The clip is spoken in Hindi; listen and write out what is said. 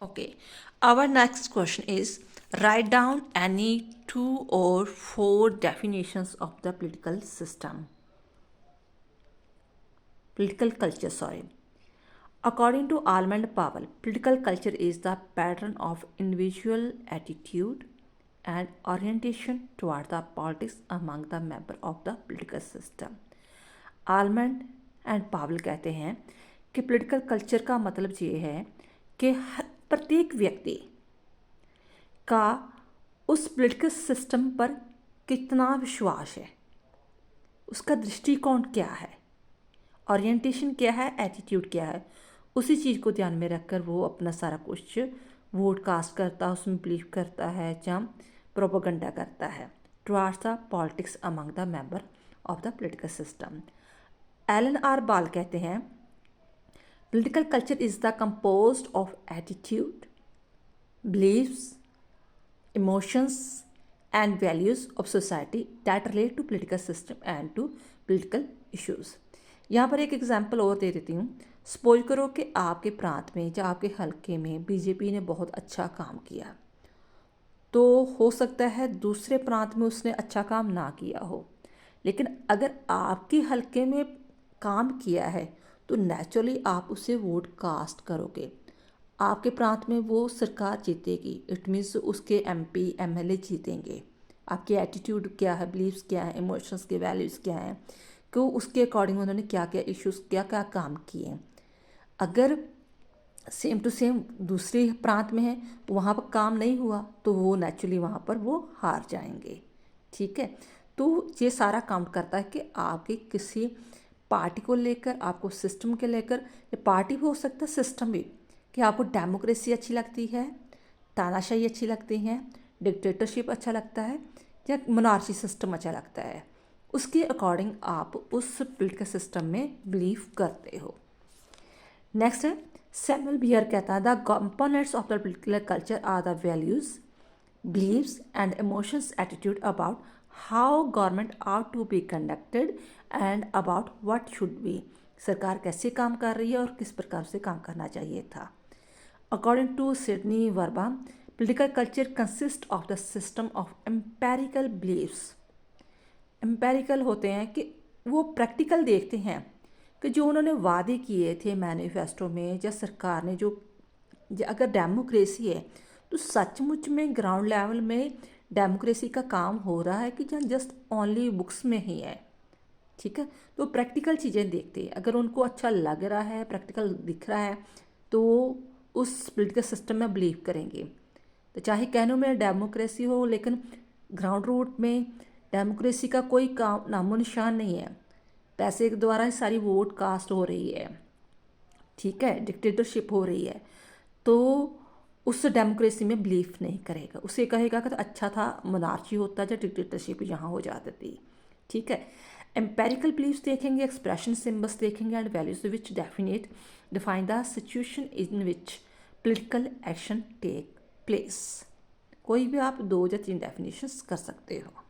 Okay, our next question is write down any 2 or 4 definitions of the political system. Political culture, sorry. According to Almond Powell, political culture is the pattern of individual attitude and orientation toward the politics among the member of the political system. Almond and पावल कहते हैं कि पॉलिटिकल कल्चर का मतलब ये है कि प्रत्येक व्यक्ति का उस पॉलिटिकल सिस्टम पर कितना विश्वास है, उसका दृष्टिकोण क्या है, ओरिएंटेशन क्या है, एटीट्यूड क्या है, उसी चीज़ को ध्यान में रखकर वो अपना सारा कुछ वोट कास्ट करता है, उसमें बिलीव करता है या प्रोपोगंडा करता है towards the politics among the member of the political system. Alan R Ball कहते हैं political culture is the composed of attitude, beliefs, emotions and values of society that relate to political system and to political issues। यहाँ पर एक एग्जांपल और दे देती हूँ। सपोज करो कि आपके प्रांत में या आपके हलके में बीजेपी ने बहुत अच्छा काम किया, तो हो सकता है दूसरे प्रांत में उसने अच्छा काम ना किया हो, लेकिन अगर आपके हलके में काम किया है तो नेचुरली आप उसे वोट कास्ट करोगे, आपके प्रांत में वो सरकार जीतेगी। इट मीन्स उसके एमपी एमएलए जीतेंगे। आपकी एटीट्यूड क्या है, बिलीव्स क्या है, इमोशंस के वैल्यूज़ क्या हैं, कि उसके अकॉर्डिंग उन्होंने क्या क्या इश्यूज़ क्या क्या काम किए। अगर सेम टू सेम दूसरे प्रांत में है, वहाँ पर काम नहीं हुआ, तो वो नेचुरली वहाँ पर वो हार जाएंगे। ठीक है, तो ये सारा काउंट करता है कि आपके किसी पार्टी को लेकर, आपको सिस्टम के लेकर, ये पार्टी भी हो सकता है, सिस्टम भी, कि आपको डेमोक्रेसी अच्छी लगती है, तानाशाही अच्छी लगती है, डिक्टेटरशिप अच्छा लगता है, या मोनार्ची सिस्टम अच्छा लगता है, उसके अकॉर्डिंग आप उस पॉलिटिकल सिस्टम में बिलीव करते हो। नेक्स्ट है सैमुअल बियर कहता है the components of the political culture are the values, beliefs and emotions attitude about how government are to be conducted and about what should be. सरकार कैसे काम कर रही है और किस प्रकार से काम करना चाहिए था। According to Sidney Verba, political culture consists of the system of empirical beliefs। Empirical होते हैं कि वो प्रैक्टिकल देखते हैं कि जो उन्होंने वादे किए थे मैनिफेस्टो में, या सरकार ने जो अगर डेमोक्रेसी है तो सचमुच में ग्राउंड लेवल में डेमोक्रेसी का काम हो रहा है कि जस्ट ओनली बुक्स में ही है। ठीक है, तो प्रैक्टिकल चीज़ें देखते हैं। अगर उनको अच्छा लग रहा है, प्रैक्टिकल दिख रहा है, तो उस पॉलिटिकल सिस्टम में बिलीव करेंगे। तो चाहे कहने में डेमोक्रेसी हो, लेकिन ग्राउंड रूट में डेमोक्रेसी का कोई काम नामो निशान नहीं है। पैसे के द्वारा ही सारी वोट कास्ट हो रही है, ठीक है, डिक्टेटरशिप हो रही है, तो उस डेमोक्रेसी में बिलीव नहीं करेगा। उसे कहेगा कि तो अच्छा था मोनार्ची होता या डिक्टेटरशिप यहाँ हो जाती थी। ठीक है, एम्पेरिकल बिलीव्स देखेंगे, एक्सप्रेशन सिम्बल्स देखेंगे, and values which define the situation in which political action take place. कोई भी आप 2 या 3 डेफिनेशंस कर सकते हो।